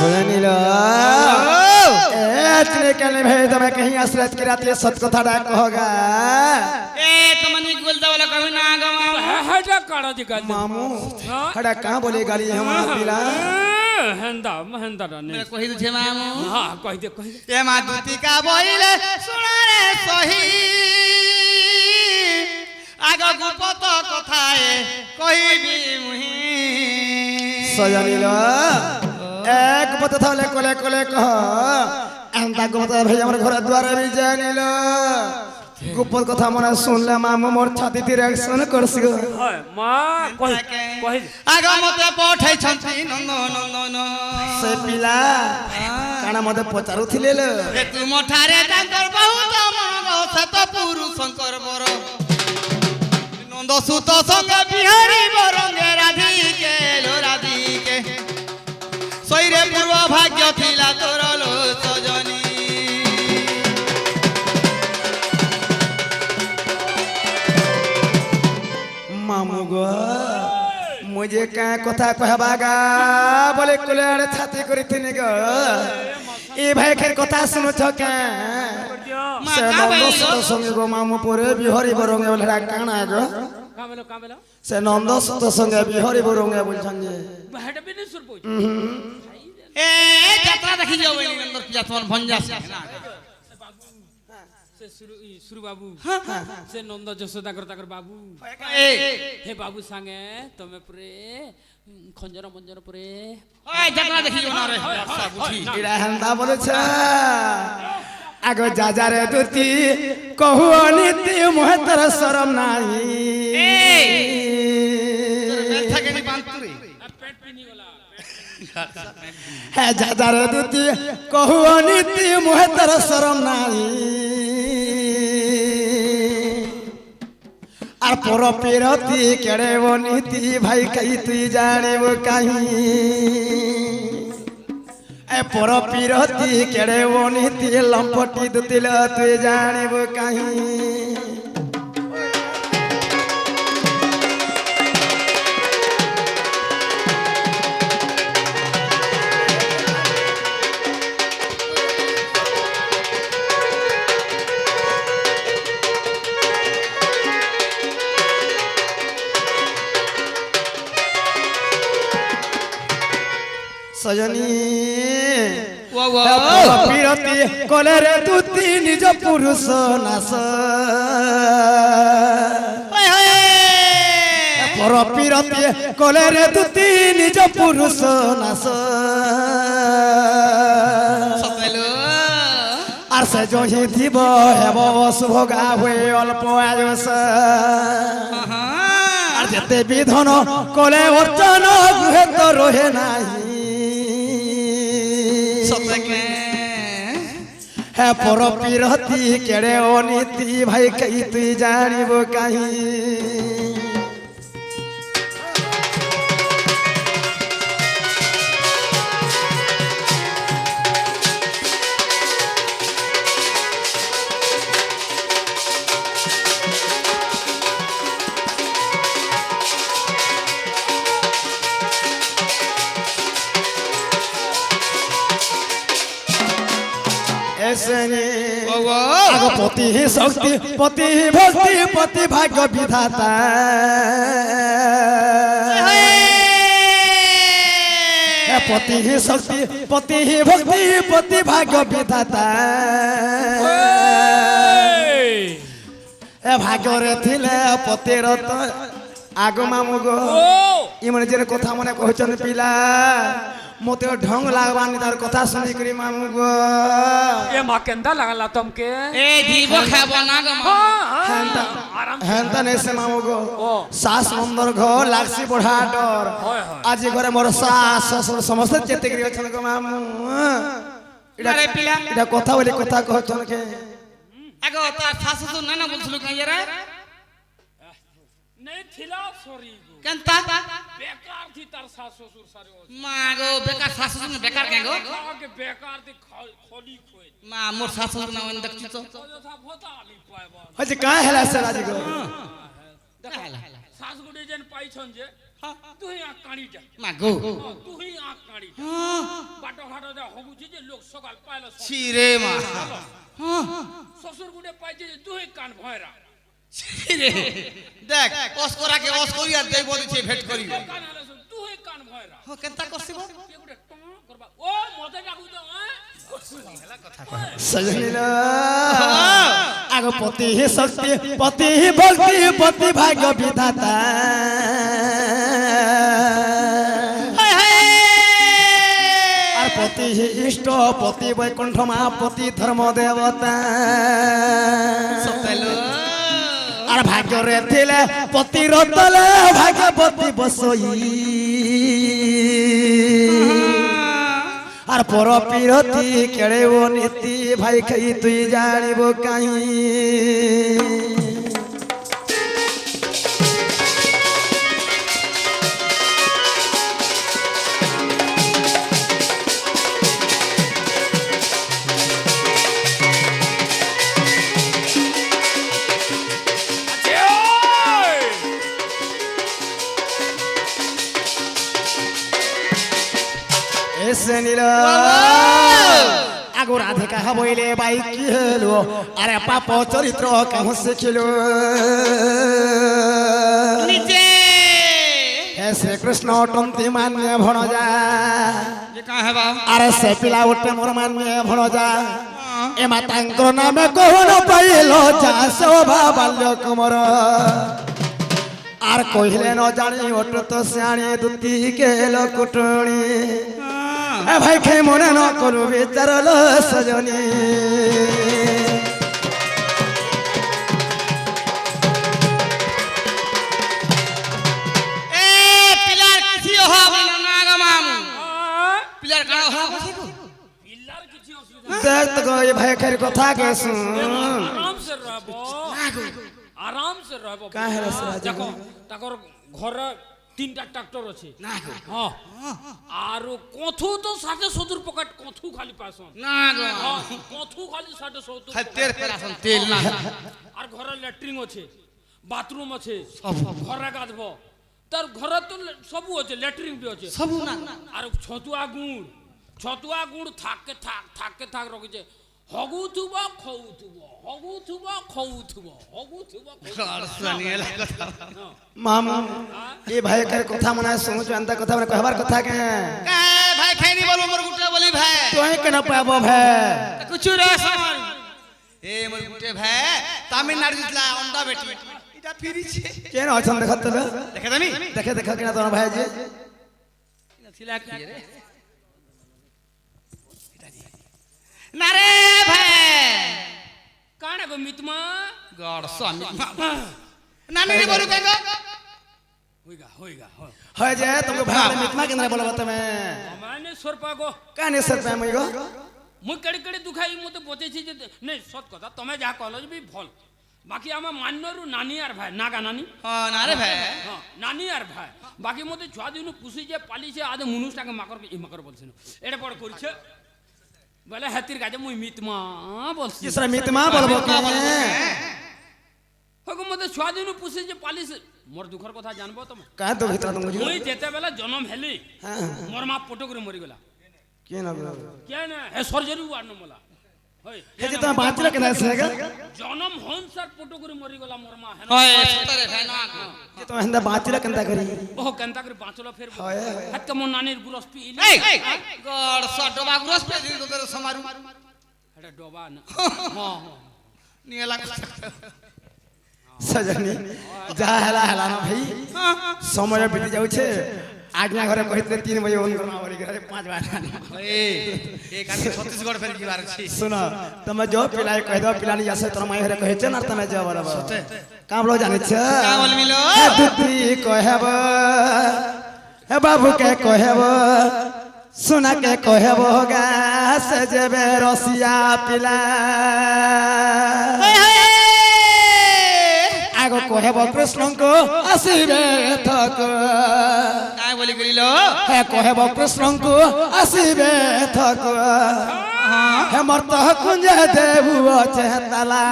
सुनिल इतने कहने भाई तुम्हें कहीं आश्रय की रात ये सत कथा डाक होगा तुमने बोलता वाला कभी ना गवा हटा काढ़ा दिखा मामू हड़ा कहाँ बोले गाली हम पिला हंदा हंदा मेरे कोई तुझे मामू हाँ कह दे ये मातुती का बोले सुना रे सही आगा गुपत कथाए कोई भी मुही सजनिल एक पता था ले कोले कोले कह अंता को पता भाई हमारे घर द्वार भी जानिल गुप्त कथा मने सुनले मामू मोर छाती ती रिएक्शन करसिगो हाय मां कह आगा मते पठै छन्ति नंद नंद से पिला काना मते पचारु थिले ले ए तू मठारे तांकर बहुत मन सत पुरु शंकर बर नंद सुत संग बिहारी बरंगे राधिके लो राधिके सैरे पूर्व भाग्य थिला तोर लो सजनी मामू गो मुझे क्या कथा कहबागा बोले कोले अरे छाती करी थिने गो ए भाई खेर कथा सुनो छ के से नंद सुत संगे गो मामू परे बिहारी बरंगे बोले काना गो कामेलो से नंद सुत संगे बिहारी बरंगे बोल संगे हेड बिने सुर पो ए यात्रा देखि जाओ बनी नंदर पिया तोन भंजा से सुरु बाबू से नंद जसोदा कर बाबू हे बाबू संगे तमे पुरे खंजर मंजर पुरे ओए यात्रा देखि जाओ ना रे सब उठी इरा हंदा बोले छ आगो जा रे दुती कहू अनिति मोह तर शरम नाही बैठा के नहीं बांधतु रे पेट पिनी वाला है जा रे दुती कहू अनिति मोह तर शरम नाही আর পর পেরতি কেড়ে বনিতি ভাই কাই তুই জানিব কাহি এ পর পেরতি কেড়ে বনিতি লম্পটি দুতিল তুই জানিব কাহি सजनी पिरती कले रे तुती निज पुरुष नास पर पिरती कले रे तुती निज पुरुष नास सतेलो আর সে জহি দিব হেব শুভগা হয়ে অল্প আয়স আর যেতে বিধন কলে অর্চন গুহে তো রহে নাই है पर पिरती केड़े अनिति भाई कई तुई जानिब काहि पति ही शक्ति पति ही भक्ति पति भाग्य विधाता पति ही शक्ति पति ही भक्ति पति भाग्य विधाता ए भाग्य रे थिले पति रत आगो मामू गो इमने जे कथा मने कहचन पिला मोते ढंग लागबानी तार कथा सुनी करी मामू गो ए मा केंदा लागला तुमके ए जीव खाबो ना ग हेंता ने से मामू गो सास मंदर घर लागसी बढ़ा डर आज घरे मोर सास ससुर समस्त चेते करी छन गो मामू अरे पिला इडा कथा बोली कथा कहचन के आगो तार सासु तो ना बोलछलु काई रे नहीं थिला सॉरी केनता बेकार थी तार सास ससुर सारे मागो बेकार सासु ने बेकार के गो के बेकार थी खोली खोई मा मोर सासु ना वन देखछु तो था भोता आली पाएबा हजे का हेला से राजी गो देखाला सास गुडी जन पाई छन जे তুই আ কাড়িটা মাগো তুই আ কাড়িটা বাটো ঘাটো যা হবুছি যে লোক সকাল পাইলো ছি রে মা শ্বশুর গুড়ে পাইছে যে তুই কান ভয়রা ছি রে দেখ অস্করাকে অস্করি আর দেই বলিছে ভেট করি কান হলে তুই কান ভয়রা হ কেনতা করছিব কে গুড়ে টং করবা ও মতে ডাকু তো सजनीला आगो पति ही शक्ति पति ही बलती पति भाग्य विधाता और पति ही इष्ट पति वैकुंठ महापति धर्म देवता सतेलो और भाग्य रे थिले पति रतले भाग्यवती बसई আর পর পিরতি কেড়েব নীতি ভাই খাই তুই জানিব কাহি এসে নিল আগো রাধিকা হইলে বাই কি হলো আরে পাপ চরিত্র কাহ শিখিল নিচে হে শ্রীকৃষ্ণ টন্তি মান্য ভণজা ये कहां है बा আরে সে পিলা উঠে মোর মান্য ভণজা এ মাতাঙ্কর নামে কহন পাইল যা শোভা বাল্য কুমর আর কহিলে ন জানি ওট তো শ্যাণী দুতি কেল কুটুণী এ ভাই খাই মনে ন করু বিচারল সজনী ए पिलार किसी हो बोला ना गा मामू पिलार का हो পিল্লার কিছু অসুবিধা দেখ তো গো, এ ভাই খাই কথা কে শুন আরাম সে রহবো আরাম সে রহবো কাহে রে সে রাজা? দেখো তাকর ঘরে তিনটা ট্রাক্টর আছে না গো হ্যাঁ আর কথু তো 60-70 পকেট কথু খালি পাসন না গো হ্যাঁ কথু খালি 60-70 খালি তেল পেরাছন তেল না আর ঘরে ল্যাট্রিন আছে বাথরুম আছে ঘরে গাধব তার ঘরে তো সবু আছে ল্যাট্রিন বি আছে সবু না আর ছতুয়া গুড় থাকে থাক রকিছে হগুথুব খউথুব হগুথুব খউথুব হগুথুব সুনিয়েলা কথা মামা এ ভাই খাই কথা মনে শুনুছ এন্তা কথা মানে কহবার কথা কে কা ভাই খাইনি বলো মোর গুটে বলি ভাই তুই কেন পাব ভাই कुछ रे समान ए मोर गुटे भाई तमिलनाडु जितला अंडा बेटी इटा फिरी छे কেন আছেন দেখ তো देखे तमी দেখে দেখে কিনা তোর ভাই যে थिला की रे ना रे भाई কানে গো মিতমা गॉड स्वामी नानी रे बोलू केगो হইগা হয় যে তুমি ভাই মিতমা কেন বলব তুমি মানে সরপা গো কানে সর পে মই গো মুই কেড়ে দুখাই মতে বতেছি যে নেই সত কথা তুমি যা কল বি ভল বাকি আমার মান্যরু নানি আর ভাই নাগা নানি हां ना रे भाई হ্যাঁ নানি আর ভাই বাকি মতে ছয় দিন পুষি যে পালিছে আদে মুনুষটাকে মাকর বলছিল এটা পরে করছে বলে হাতির কাজে মুই মিতমা বলছি কিসরা মিতমা বলব কে হগো মতে ছয় দিন পুষি যে পালিছে মোর দুঃখর কথা জানবো তুমি কা তো ভিতর তুমি মুই যেতে বেলা জন্ম হেলি হ্যাঁ মোর মা পটো করে মরি গলা কে না বল কেন হে সর্জারি ওয়ার নমলা হই হে যে তুমি বাঁচলে কেন সেগা জনম হন স্যার পটো করে মরি গলা মোর মা হেন हाय सतरे भाई ना যে তুমি হেন্দা বাঁচলে কেন করি ও কেনতা করে বাঁচলো ফের হয় হাত কে মোর নানির গুরস P Ili a god सटबा gross पे दी तो समारू এটা ডবা না হ্যাঁ नियला সজনী যা হেলা হেলা না ভাই সময় বিতি যাচ্ছে আজ্ঞা ঘরে কইতে 3 বজে ফোন করমা বলি ঘরে 5 বাজে ए एक आदमी छत्तीसगढ़ फेर की बार छी सुनो তুমি जो पिलाई कह दो पिलानी जैसे तोर माई घरे कहे छ ना तमे जो बराबर का बोलो जाने छ का बोल मिलो हे दुत्री कहब हे बाबू के कहब सुना के कहब गा से जेबे रसिया पिला आगो कहब कृष्ण को आसीबे थक काय बोली गलिलो हे कहब कृष्ण को आसीबे थक हे मर्त कुंज देबु छे ताला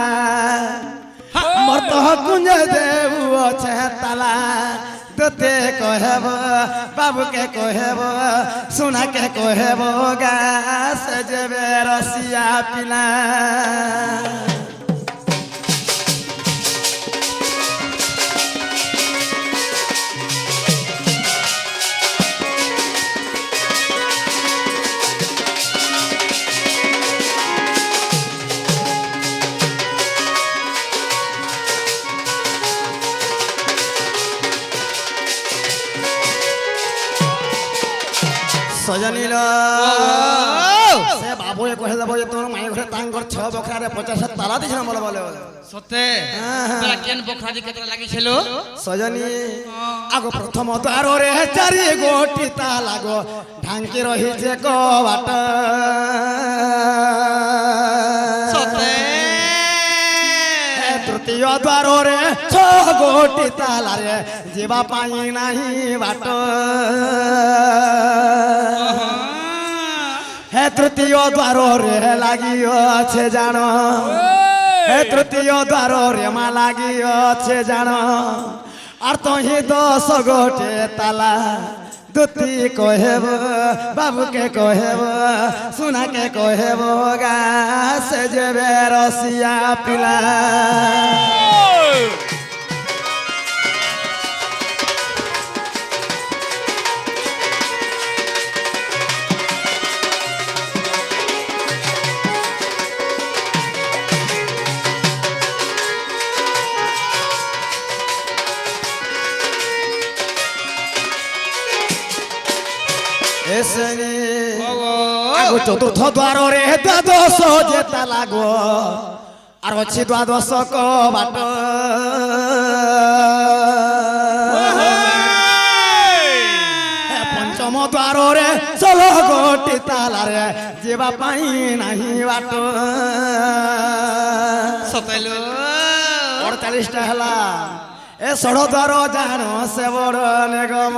मर्त कुंज देबु छे ताला তোতে কহেব বাবুকে কহেব সোনাকে কহেব গাছ যাবে রসিয়া পিলা সজনীল সে বাবুয়ে কহে যাব যে তোর মায়ের ঘরে তাঙ্কর 6 বখরারে 50 তালা দিছ না বলে বলে সতে তোরা কেন বখরা দি কেতরা লাগিছিল সজনী আগো প্রথম দ্বারে 4 গোটি তালা গো ঢাঙ্কি রহিছে কবাট সতে তৃতীয় দ্বারে 6 গোটি তালা রে ଯିବା ପାଇଁ ନାହିଁ ବାଟ হে তৃতীয় দ্বারে লাগিছে জান হে তৃতীয় দ্বারে মা লাগিছে জান আর তহি 10 গোটে তালা দুতি কহেব বাবুকে কহেব সোনাকে কহেব গাছ যাবে রসিয়া পিলা আগো চতুর্থ দ্বারে 12 যে তালা গো আর ଅଛି 12 কবাট পঞ্চম দ্বারে 16 গোটি তালারে ଯିବା ପାଇଁ ନାହିଁ ବାଟ সতেলো 48 টা ହେଲା এ 16 দ্বার জানো সে বড় নিগম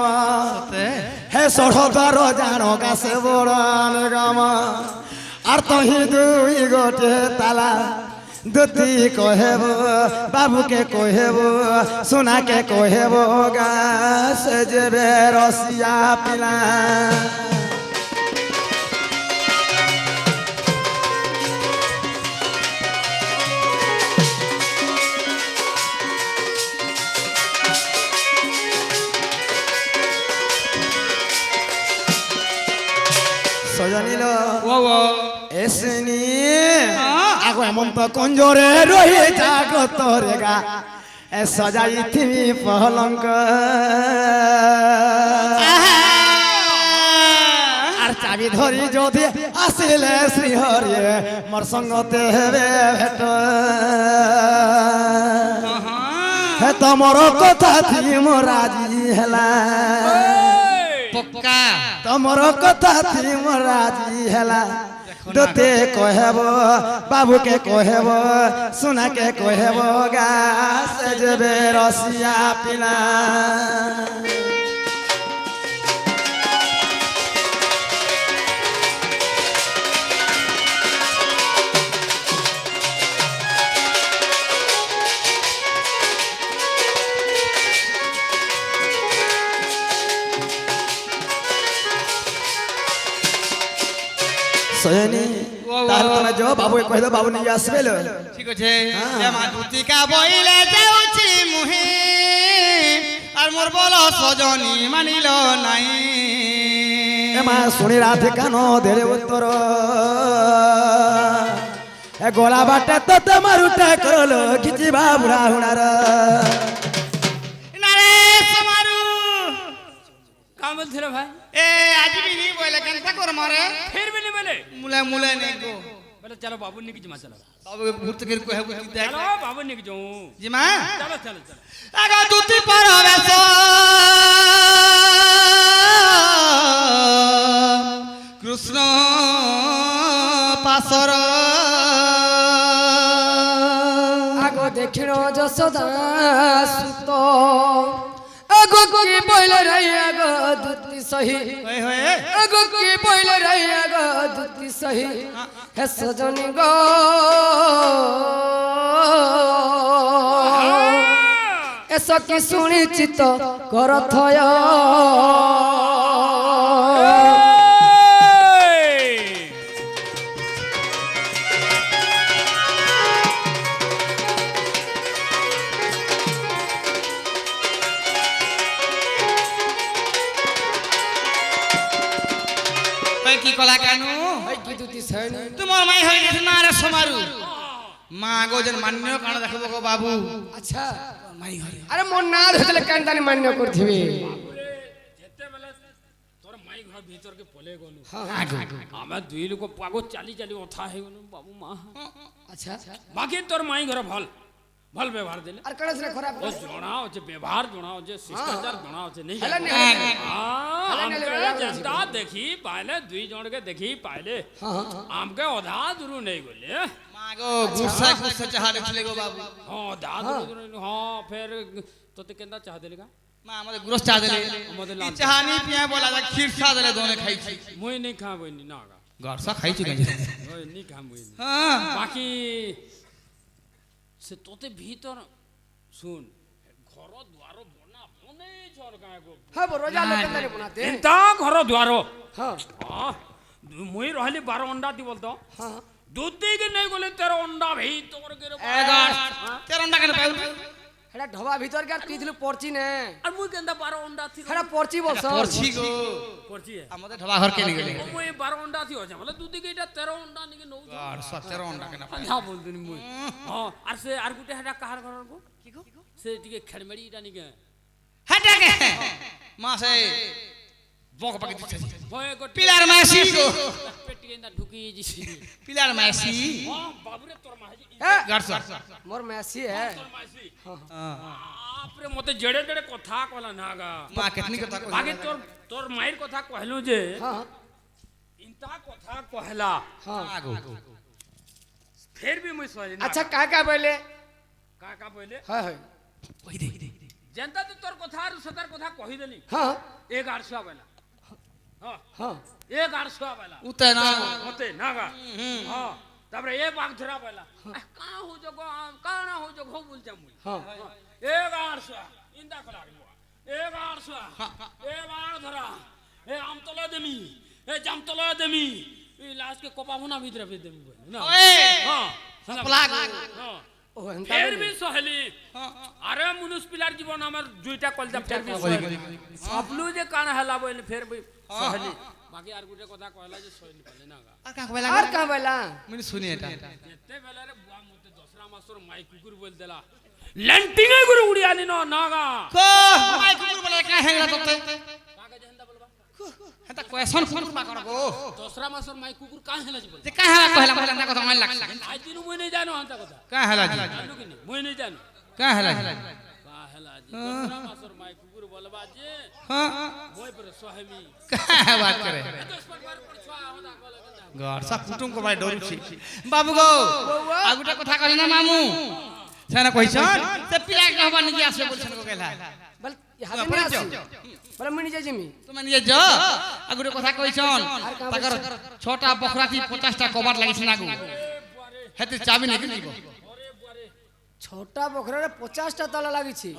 হে 16 দ্বার জানো কাছে বড় নিগম আর তহি 2 গোটে তালা দুতি কহেব বাবুকে কহেব সোনাকে কহেব গাছ যাবে রসিয়া পিলা সজনীল এসনি আগো হেমন্ত কঞ্জরে রহি জাগত রেগা এ সজাই থিমি পহলঙ্ক আর চাবি ধরি যদি আসিলে শ্রীহরি মোর সঙ্গতে হেবে ভেট হে তোমার কথা থিম রাজি হেলা পক্কা তোমার কথা থিম রাজি হেলা দোতে কহেব বাবুকে কহেব সোনাকে কহেব গাছ যাবে রসিয়া পিলা সজনী তাহলে তুমি যাও বাবু কহে দাও বাবু নিয়ে আসবে ঠিক আছে যে মা দুতিকা বইলে যাউছি মুহি আর মোর বল সজনী মানিল নাই এ মা শুনি রাধে কান দেরে উত্তর এ গোলা বাটা তো তোমার উঠা করলো খিচিবা বুড়া হুনার না রে সমারু का बोलते रे भाई এ আজ भी नहीं बोले केनता कर मारे फिर भी नहीं बोले मुले मुले नहीं गो बोले चलो बाबू ने की जमा चलो बाबू भूत के को है देख चलो बाबू ने की जाऊं जी मां चलो चलो चलो আগা দুতি পার বেশ কৃষ্ণ পাসর আগো দেখিল যশোদা সুত আগো কি বইল রে আগো দুতি সহি হয়ে হয়ে আগো কি বইল রে আগো দুতি সহি হে সজনী গো এসো কি শুনিছি তো করথয় তুই কি কলা কেন ওই কি দুটি সৈনি তোমার মাই হয়ে গেছে না রে সমারু মা গো যেন মান্য কাণ দেখবো গো বাবু আচ্ছা মাই হরে আরে মোর না ধরলে কেন তানি মান্য করথিবি যেতেবেলে তোর মাই ঘর ভিতরকে পলে গলু আগো ଆମେ ଦୁଇ ଲୋକ ପାଗ ଚାଲି ଚାଲି ଅଥା ହେଇଗଲୁ ବାବୁ ମା আচ্ছা ବାକି ତୋର ମାଇଁ ଘର ଭଲ ଭଲ ବ୍ୟବହାର ଦେଲେ আর কেন সেটা খারাপ ଓ ଜଣା ଅଛେ ବ୍ୟବହାର ଜଣା ଅଛେ ଶିଷ୍ଟାଚାର ଜଣା ଅଛେ ନେଇ হেলা নে ଯେନ୍ତା ଦେଖି ପାଇଲେ ଦୁଇ ଜଣକେ ଦେଖି ପାଇଲେ ଆମକେ ଅଧା ଦୂରୁ ନେଇ ଗଲେ মা গো গুসা গুসা চাহা দেখলে গো বাবু ହଁ ଅଧା ଦୂରୁ ହଁ ଫେର ତୋତେ କେନ୍ତା ଚାହା ଦେଲେ କା মা আমাদের গুরস চা দিলে আমাদের ই চাহা নি পিয়া বলা যা ক্ষীর চা দিলে দোনে খাইছি ମୁଇଁ ନେଇ ଖା ବଇନି ନା କା গরসা খাইছি গঞ্জি ওই নি খা বইনি হ্যাঁ বাকি সে তোতে ভিতর শুন ঘর দ্বার বনা বনে ঝর গায় গো হ্যাঁ বড় রোজা লোক তানি বনাতে এন্তা ঘর দ্বার হ্যাঁ মুই রহলি 12 অন্ডা দি বলতো হ্যাঁ দুধ দিকে নেই গলে 13 অন্ডা ভিতর কে এগার তেরোটা কেন পাইল এটা ঢবা ভিতর কার তুই দিলু পড়ছি নে আর মুই কেন্দা 12 অন্ডা থি এটা পড়ছি বস পড়ছি গো পড়ছি আমাদের ঢবা ঘর কে নিয়ে গেলে মুই 12 অন্ডা থি আছে বলে দুধ দিকে এটা 13 অন্ডা নিকে নউ আর 17টা কেন পাইল না বলতুনি মুই হ্যাঁ আর সে আর গুটে হেডা কাহার ঘর গো কি গো সে টিকে খেড়মেড়ি এটা নিকে হাটা কে মা সে বক পাকে দিচ্ছে ভয় গট পিলার মাসি গো পেটি কেন্দা ঢুকি দিছি পিলার মাসি হ্যাঁ বাবুরে তোর মাঝি হ্যাঁ গরসা মোর মেসি হ্যাঁ তোর মাঝি আপরে মতে জেড়ে জেড়ে কথা কলা নাগা মা কেতনি কথা কই আগে তোর তোর মায়ের কথা কহলু যে হ্যাঁ ইনতা কথা কহলা হ্যাঁ আগো ফের भी মুই সহি না আচ্ছা কাকা বলে কাকা বলে হ্যাঁ হ্যাঁ ওই দে জেনতা তো তোর কথা আর সদার কথা কহি দেলি হ্যাঁ 1100 বেলা হ্যাঁ হ্যাঁ 1100 বেলা উতে না মতে নাগা হ্যাঁ তারপরে এ বাঘ ধরা বেলা কা হো জগ কানা হো জগ বলছা মুই হ্যাঁ 1100 ইন্দা কলা 1100 এ বাঘ ধরা এ আমতলা দেমি এ জামতলা দেমি এই লাস্ট के कोपावना भीतर पे देमी बोल ना ওই हां প্লাগ हां ও হেনতা ফের भी সহেলি আরে মনুষ পিলার জীবন আমার দুইটা কলজা ফের भी সহেলি সবলু যে কান হেলা বইল ফের भी সহেলি বাকি আর গুটে কথা কইলা যে সহেলি পালে না গা আর কা কইলা আর কা বলা মানে শুনি এটা যেতে বেলারে বুয়া মতে দসরা মাসর মাই কুকুর বল দেলা ল্যান্ডিং এ গুরু উড়িয়ানি না নাগা কো মাই কুকুর বলে কা হেংলা তোতে কাকে যেনতা বলবা হেতা কোয়েশন ফোন মা করবো দসরা মাসর মাই কুকুর কা হেলা জি বল যে কা হেলা কইলা মতে না কথা মান লাগছে আজ দিন মুই নাই জানো আনতা কথা কা হেলা জি জানো কি নি মুই নাই জানো কা হেলা জি কা হেলা জি দসরা মাসর মাই কুকুর বলবা যে हां মই পরে সহেমি का बात करे 10 বার পর ছোয়া হদা কলে घर सब कुटुम को भाई डरुछि बाबू गो आगुटा কথা কই না মামু সেনা কইছন সে পিলা कहबा नि आसे बोलछन को गेला বল হাতে না আসি বল মুই নিজে জিমি তুমি নিয়ে য আগুটা কথা কইছন তাকর ছটা বখরাতি 50টা কভার লাগিছ না গো হেতে চাবি নাই দিব ছোটা বখরারে 50টা তালা লাগিছি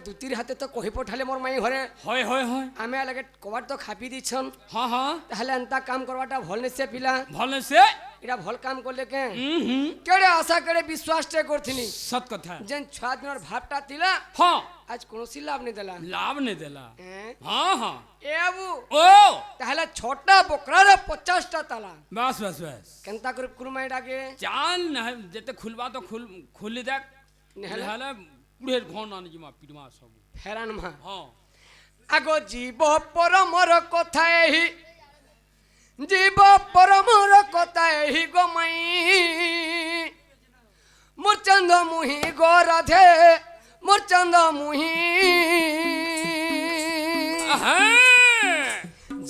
দুতির হাতে তো কহি পঠালে মোর মাই ঘরে হয় হয় হয় আমি লাগে কবার তো খাপি দিছন হ্যাঁ হ্যাঁ তাহলে এন্তা কাম করবাটা ভাল নেছে পিলা ভালো সে এটা ভাল কাম করলে কে হুম কেড়ে আশা করে বিশ্বাসটা করছিনি সত কথা যেন ছয় দিনের ভাবটা দিলা হ্যাঁ আজ কোনসি লাভ নেই দিলা লাভ নে দেলা হ্যাঁ হ্যাঁ হ্যাঁ এ আবু ও তাহলে ছোটা বকরারে 50টা তালা বাস বাস বাস কেনতা করে কুরমাই ডাকে চাল না যেতে খুলবা তো খুলি দেখ নেহালে? নেহালে কুড়ের ঘন আনি জিমা পিটমা সব ফেরান মা হ্যাঁ আগো জীব পরমর কথা এহি জীব পরমর কথা এহি গোমাই মুরচন্দ মুহি গো রাধে মুরচন্দ মুহি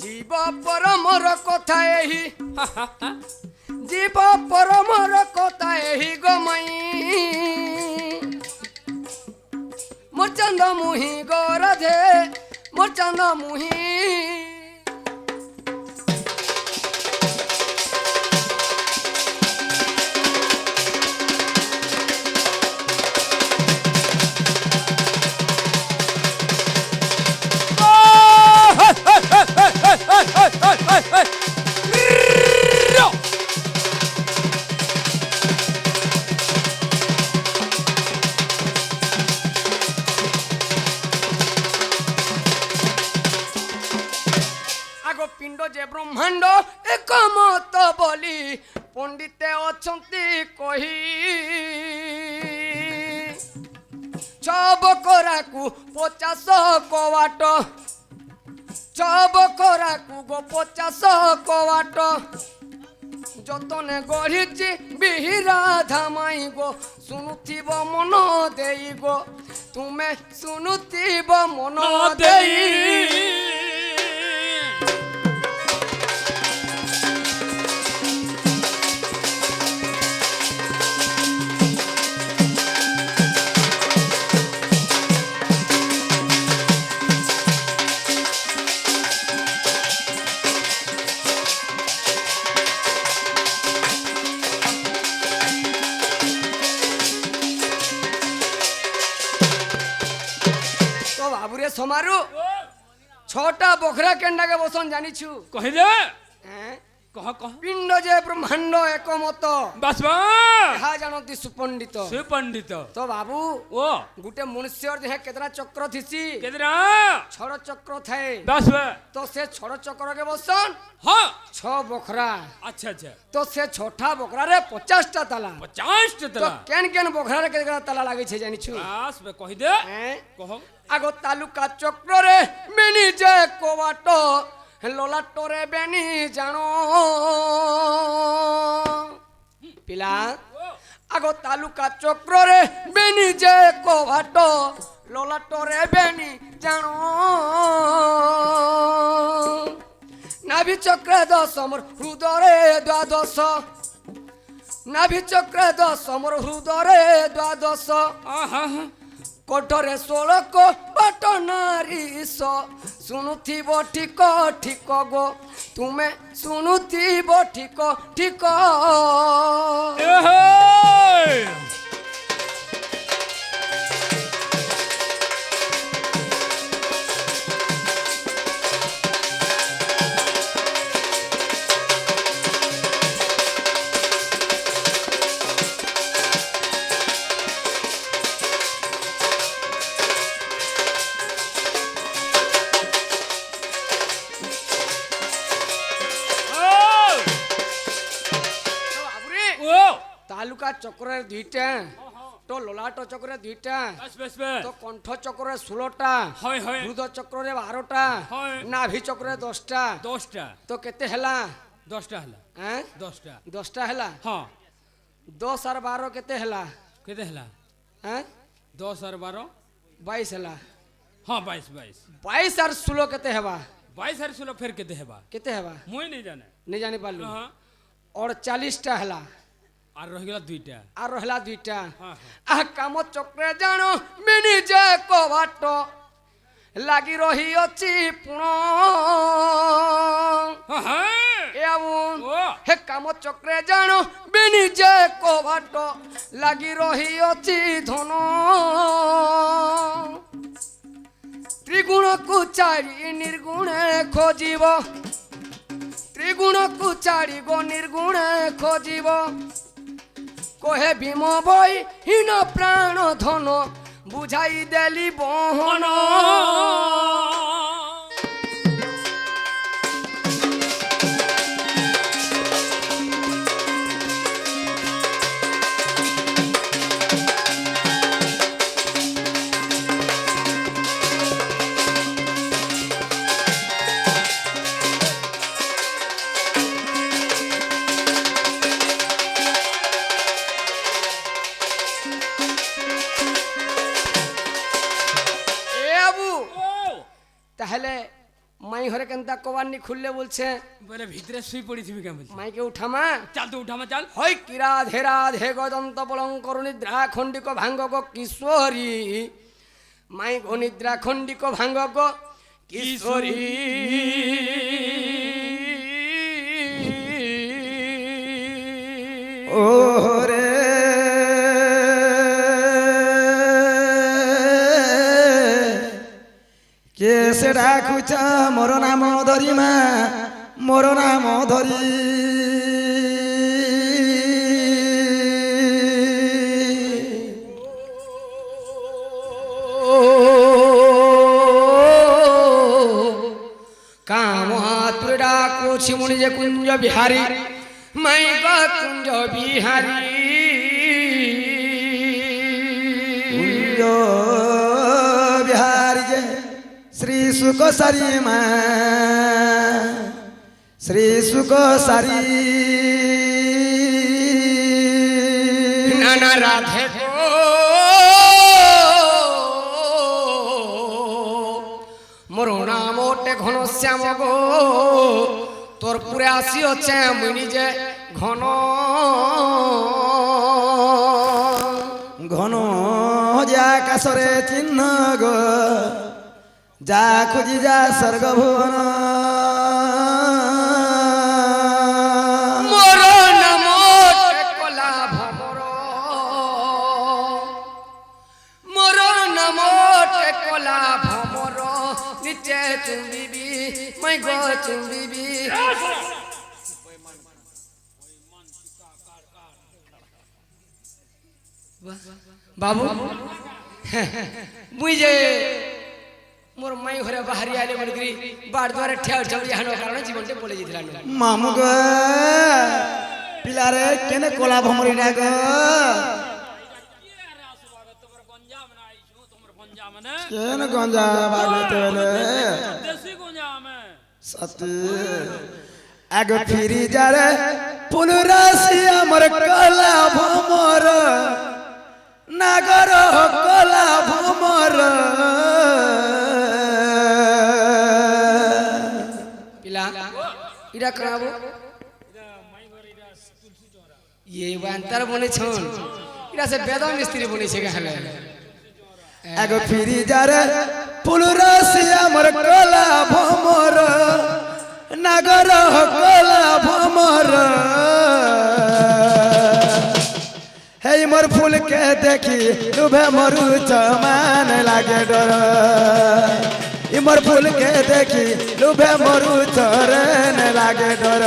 জীব পরমর কথা এহি জীব পরমর কথা এহি গোমাই মুরচন্দ মুহি গো রাধে মুরচন্দ মুহি যে ব্রহ্মাণ্ড একমত বলি পণ্ডিতে অছন্তি কহি ছবকরাকু 50 কওয়াট ছবকরাকু গো 50 কওয়াট যতনে গঢ়িছি বিহিরা ধামাই গো শুনুথিব মন দেই গো তুমে শুনুথিব মন দেই তো বাবুরে সমারু 6টা বখরা কেন্ডাকে বসন জানিছু কহি দে হ্যাঁ কহ কহ পিণ্ড যে ব্রহ্মাণ্ড একমত বাস বা ଏହା ଜାଣନ୍ତି ସୁପଣ୍ଡିତ ସେ ପଣ୍ଡିତ ତ ବାବୁ ଓ ଗୋଟେ ମନୁଷ୍ୟର ଦେହ କେତେଟା ଚକ୍ର ଥିସି କେଦରା 6 ଚକ୍ର ଥାଏ ବାସ ବା ତ ସେ 6 ଚକ୍ରକେ ବସନ୍ ହଁ 6 ବଖରା ଆଚ୍ଛା ଆଚ୍ଛା ତ ସେ 6ଟା ବଖରାରେ 50ଟା ତାଲା 50 ତ ତଲା କେନ୍ କେନ୍ ବଖରାରେ କେତେଟା ତାଲା ଲାଗିছে ଜାଣିଛୁ ବାସ ବେ କହି ଦେ হ্যাঁ କହ আগ তালুকা চক্রে বেনি যে কোবাট ললাটরে বেনি জানো পিলা আগ তালুকা চক্রে বেনি যে কোবাট ললাটরে বেনি জানো নাভি চক্রে 10 মোর হৃদয়ে 12 নাভি চক্রে 10 মোর হৃদয়ে 12 আহা কোঠরে 16 বাট নারীস শুনুথিব ঠিক ঠিক গো তুমে শুনুথিব ঠিক ঠিক এহে ও তালুকা চক্রে 2টা তো ললাট চক্রে 2টা বাস বাস বে তো কণ্ঠ চক্রে 16টা হয় হয় হৃদ চক্রে 12টা হয়। নাভি চক্রে 10টা 10টা তো কেতে হেলা 10টা ହେଲା হ্যাঁ 10টা 10টা হেলা ହଁ 10 আর 12 কেতে হেলা କେତେ ହେଲା হ্যাঁ 10 আর 12 22 হেলা ହଁ 22 22 22 আর 16 কেতে হেবা 22 আর 16 ফের কেতে ହେବା কেতে হেবা ମୁଇଁ नहीं জানে नहीं जानी पारलु ହଁ और 40টা হেলা আর রহিলা দুইটা আর রহলা 2টা হ্যাঁ আহ কাম চক্রে জানো মিনি যে কবাট লাগি রহি অছি পুণ হ্যাঁ হ্যাঁ এমন ও হে কাম চক্রে জানো মিনি যে কবাট লাগি রহি অছি ধন ত্রিগুণকু চারি নির্গুণে খোঁজিব ত্রিগুণকু চারি গো নির্গুণে খোঁজিব কহে ভীম বই হীন প্রাণ ধন বুঝাই দেলি বহন এ আবু ও তাহলে মাই ঘরে কেনতা কবানি খুললে বলছে বলে ভিতরে শুই পড়েছিবি কেমন মাইকে উঠামা চাল তো উঠামা চাল হই কিরা ধেরা ধে গদন্ত পলঙ্কর নিদ্রা খণ্ডিক ভাঙ্গ গো কিশোরী মাই গো নিদ্রা খণ্ডিক ভাঙ্গ গো কিশোরী ও রে কে সে ডাকুছ মোর নাম ধরি মা মোর নাম ধরি কাম হাতুরে ডাকু কৌছি মুনি যে কুঞ্জ বিহারী মাই গো কুঞ্জ বিহারী কুঞ্জ বিহারী যে শ্রী সুখ সারি মা শ্রী সুখ সারি নানা রাধে গো মোর নাম ওটে ঘনশ্যাম গো তোর পুরে আসিছে মুই নিজে ঘন ঘন যা আকাশরে চিহ্ন গো যা খুঁজি যা স্বর্গ ভুবন মোর নাম ওটে কলা ভমর মোর নাম ওটে কলা ভমর নিচে চুম্বিবি মই গো চুম্বিবি বাবু মুই যে মোর মাই ঘরে বাহারি আইলে বলিকি বার দ্বারে ঠেউ ঠেউ হানো কারণে জীবনটা বলে দিলাম মামু গো পিলারে কেনে কলা ভমরি না গো তোমার গঞ্জাম না আইছো তোমার গঞ্জাম না কেন গঞ্জা বাগতে হলে দেশি গঞ্জাম সত্যি আগ ফিরি যারে পুনরাসি আমার কলা ভমর নাগর কলা ভমর পিলা ইরা করাবো ये बांतर बने छन इरा से बेदम मिस्त्री बने छे गाले আগ ফিরি যারে পুনরাসি আমার কলা ভমর নাগর কলা ভমর হেই মোর ফুল কে দেখি লুভে মরু চমান লাগে ডর ই মোর ফুল কে দেখি লুভে মরু চরন লাগে ডর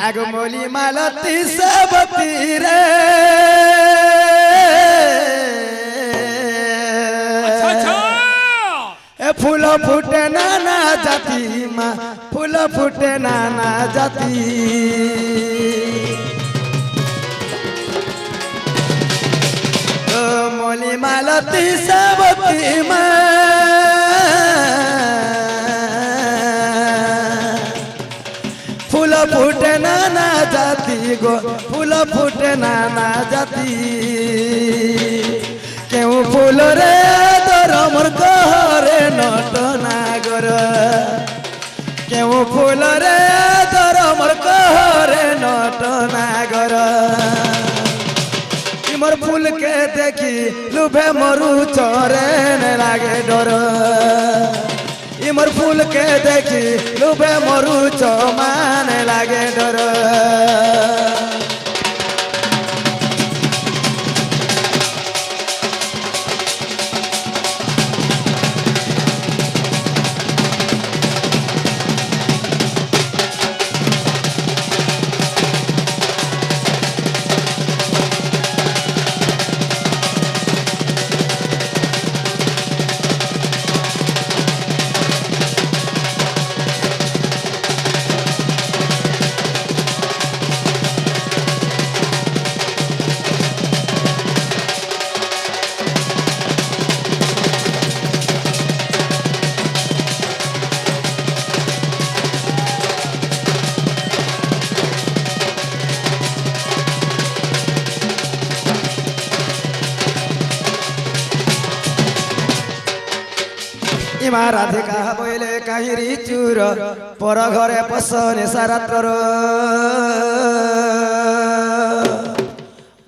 আগো মলি মালতি সবতি রে আচ্ছা এ ফুল ফুটে নানা জাতি মা ফুল ফুটে নানা জাতি ও মলি মালতি সবতি মা ফুল ফুটে নানা জাতি গো ফুল ফুটে নানা জাতি কেউ ফুল রে তোর মোর ঘরে নট নাগর কেউ ফুল রে তোর মোর ঘরে নট নাগর মোর ফুল কে দেখি লুভে মরু চরেন লাগে ডর মোর ফুল কে দেখি লুভে মরু চমান লাগে ডর ইমা রাধিকা বইলে কাহিরি চুর পর ঘরে পশনে সারাত্র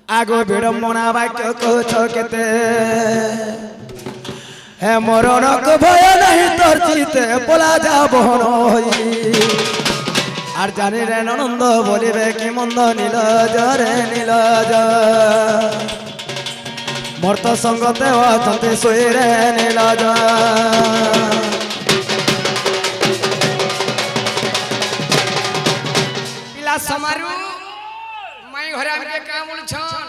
আগো বিড়ম্বনা বাক্য কছ কেতে হে মরণক ভয় নাহি তোর চিতে পলা যাব হই আর জানি রে ননন্দ বলিবে কি মন্দ নীল রে নীল মর্ত সঙ্গতে অଛନ୍ତି শুই রে নীল পিলা সমারু মাই ঘরে আমাকে কাম বলছন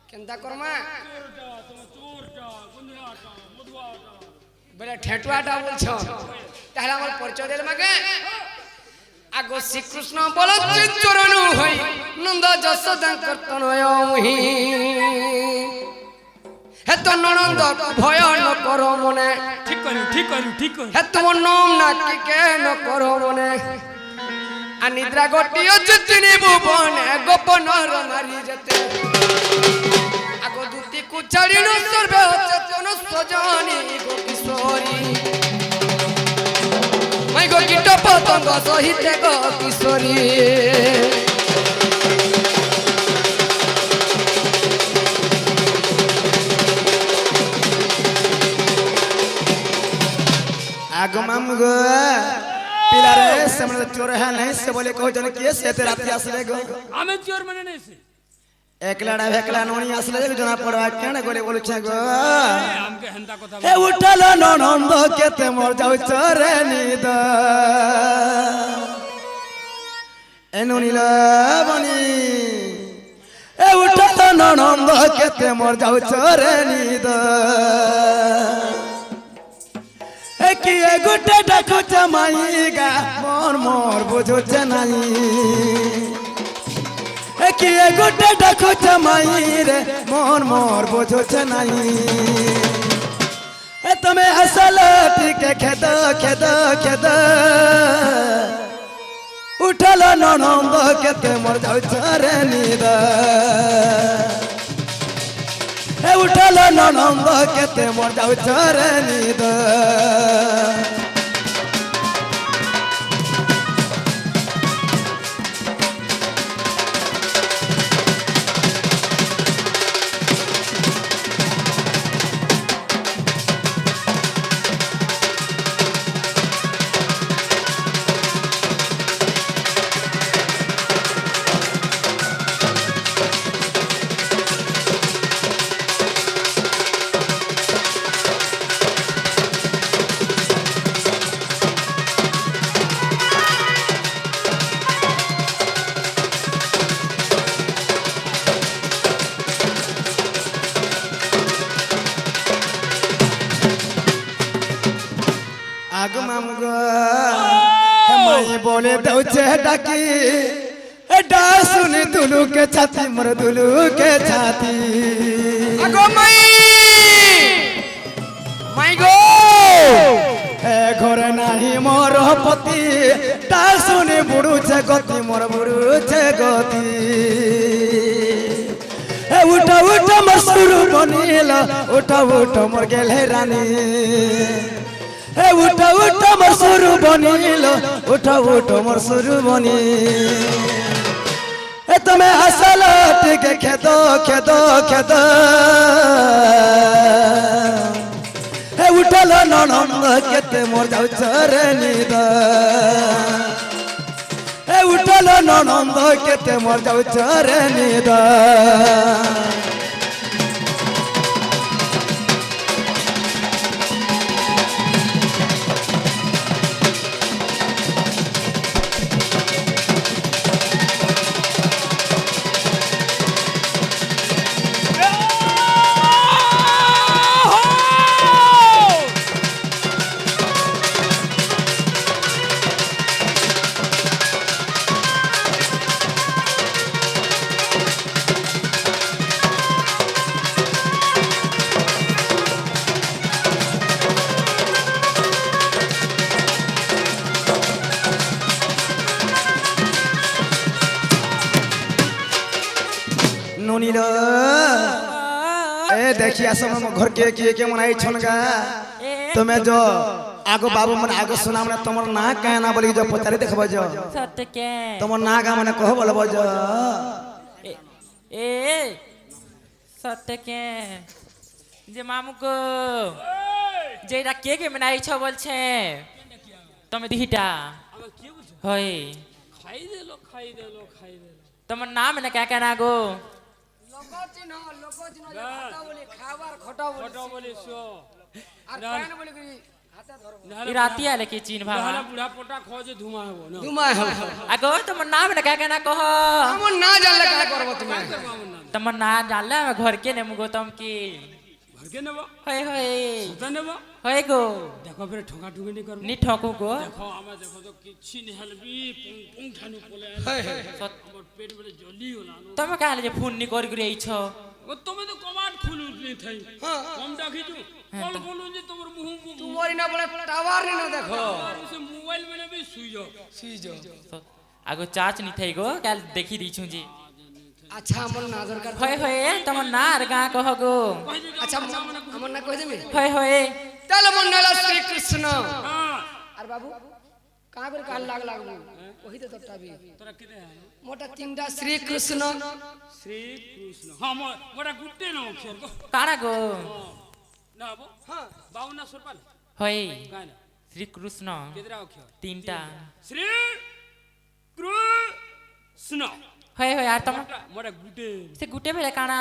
কেনতা করমা বলে ঠেটুয়াটা বলছন তাহলে আমার পরিচয় দেল মাকে আগো শ্রীকৃষ্ণ বলছেন চরণ হই নন্দ যশোদাঙ্কর তনয় মুহি হে তো ননন্দ ভয় ন কর মনে ঠিক করিও ঠিক করিও ঠিক করিও হে তোমার নাম না কি কেন কর মনে আনিদ্রা গটিও চুচিনি ভুবনে গোপন নারী যেতে আগো দুতি কুচারিণ সর্বে অচেতন সজনী গো কিশোরী মাই গো কীট পতঙ্গ সহিতে গো কিশোরী आगो माम गो पिलारे से मन चोर है नहीं से बोले कहो जन के से ते राती आसले गो আমি চোর মানে নেছি एकलाडा भेकला नोनी आसले गो जना पड़वा केने गोले बोले छे गो আমকে হেনতা কথা ए उठल ननंद केते मर जाउ चोरे निद ए नोनीला बनी ए उठल ननंद केते मर जाउ चोरे निद कि गोटे डाकुच माइगा मोर मोर बुझुच नाई कि गोटे डाकुच माई रे मोर मोर बुझुच नाई तुम्हें हसल टिके खेद खेद खेद उठल ननंद केते मोर जाउ चरे निद उठल ननंद केते मोर जाउ चरे निद आग माम गो माई बोले दौचे डाकी डा सुन दुलू के छाती मोर दुलू के छाती আগো মাই মাই গো ए घरे नाही मोर पति डा सुन बुड़ू छे गति मोर बुड़ू छे गति ए उठ उठ मोर सुरु बनिला उठ उठ मोर गेले रानी ए उठ उठ मोर सुरु बनिल उठ उठ मोर सुरु बनी ए तुम्हें हसल टिके खेद खेद खेद ए उठल ननंद केते मोर जाउ चरे निद ए उठल ननंद केते मोर जाउ चरे निद नोनील ए देखिया सब घर के मनाई छनगा तुम्हें जो आगो बाबू मन आगो सुना मन तुमर ना कहना बोली जो पचारी देखबो जो सत्य के तुमर ना गा मने कहो बोलबो जो ए सत्य के যে মামুগো যেটা কে কে মনাই ছ বলছে তুমি দিহিটা আমার কি বলছো হয় খাই দিলো খাই দিলো খাই দিলো তোমার নাম না কে কেনা গো লোক চিহ্ন যে হ্যাঁ। ভাতা বলি খাবার খটা বলি ফটো বলিস আর কান বলি কি হাতে ধরো ই রাতি আলে কি চিন ভাবা নাহলে বুড়া পোটা খোঁজে ধুমা হবো না তোমায় হবে আগো তোমার নাম না কে কেনা কহ আমার না জানলে কাজ করবো তুমি আমার নাম তোমার না জানলে আমি ঘর কে নেমু গো তম কি ঘরকে নেবো হয় হয় সুতা নেবো হয় গো দেখো ফের ঠোকা ঠুকি নি করবো নি ঠকু গো দেখো আমার দেখো তো কিচ্ছি নি হেলবি পুং পুং ঠানু পলে আমার পেট বলে জ্বলি হলো তুমি কালে যে ফোন নি করি করে আইছো ও তুমি তো কমান্ড খুলু নি থাই কম ডাকিছু কল বলু যে তোমার মুহ মুহ তোমারই না বলে টাওয়ার না দেখো সে মোবাইল মেলে বি সুইচ অফ আগো চাচ নি থাই গো কাল দেখি দিছু জি আচ্ছা আমার না দরকার হয় হয় তোমার না আর গা কহ গো আচ্ছা আমার না কই দেবে হয় হয় তাহলে মন নালা শ্রীকৃষ্ণ হ্যাঁ আর বাবু কাঁ করে কাল লাগবো ওই তো তোরটাবি তোরা কি রে মোটা তিনটা শ্রীকৃষ্ণ শ্রী কৃষ্ণ হ্যাঁ মোটা গুটে না অক্ষর গো কারা গো না বাবু হ্যাঁ বাবু না সুরপাল হয় গায় না শ্রীকৃষ্ণ কেদরা অক্ষর তিনটা শ্রী কৃষ্ণ হয় হয় আর তোমার মোটা গুটে সে গুটে বেলে কানা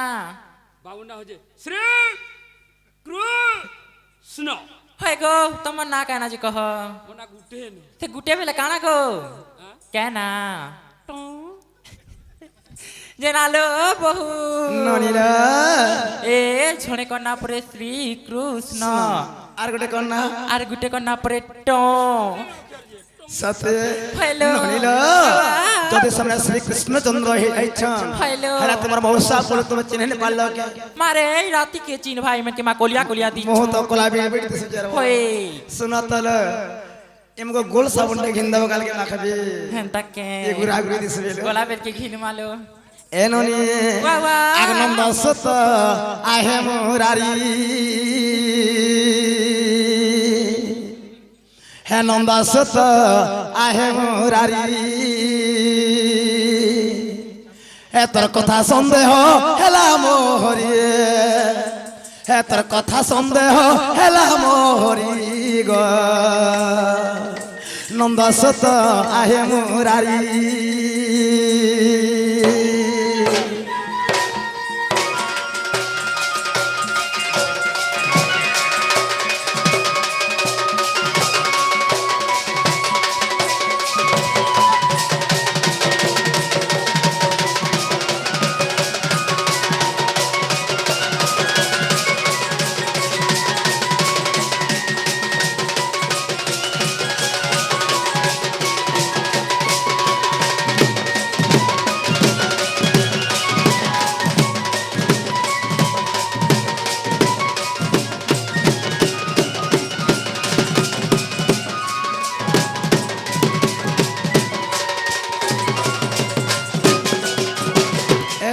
বাবু না হচ্ছে শ্রী কৃষ্ণ হয় গো তোমার না কেনা যে কহ মোটা গুটে না সে গুটে বেলে কানা গো হ্যাঁ কেনা জেনালো বহু ননিলা এ ছড়ে কন্যা পরে শ্রীকৃষ্ণ আর গোটে কন্যা আর গুটে কন্যা পরে ট সাথে হ্যালো ননিলা যদি সামনে শ্রী কৃষ্ণচন্দ্র আইছন হ্যালো হেলা তোমার মৌসা বলে তুমি চিনতে পারলো কে মারে এই রাতি के चिन भाई मन के मा कोलिया कोलिया दी মোহ তো কোলা বিয়ে বিড়তে সুজার होय सुना तल एमको गोल साबुन ने घिंदाव काल के माखबे हन तक के ये गुरा गुरी दिस बेले गोला बेर के घिन मालो एनोनी वाह वाह आगनंद सत आहे मुरारी हे नंद सत आहे मुरारी हे तोर कथा संदेह हेला मोहरी हे तोर कथा संदेह हेला मोहरी ग नंद सत आहे मुरारी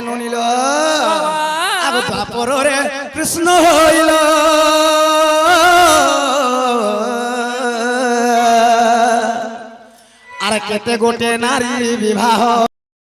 ননিল আগ দ্বাপরে কৃষ্ণ হইল আর কেতে গোটে নারী বিবাহ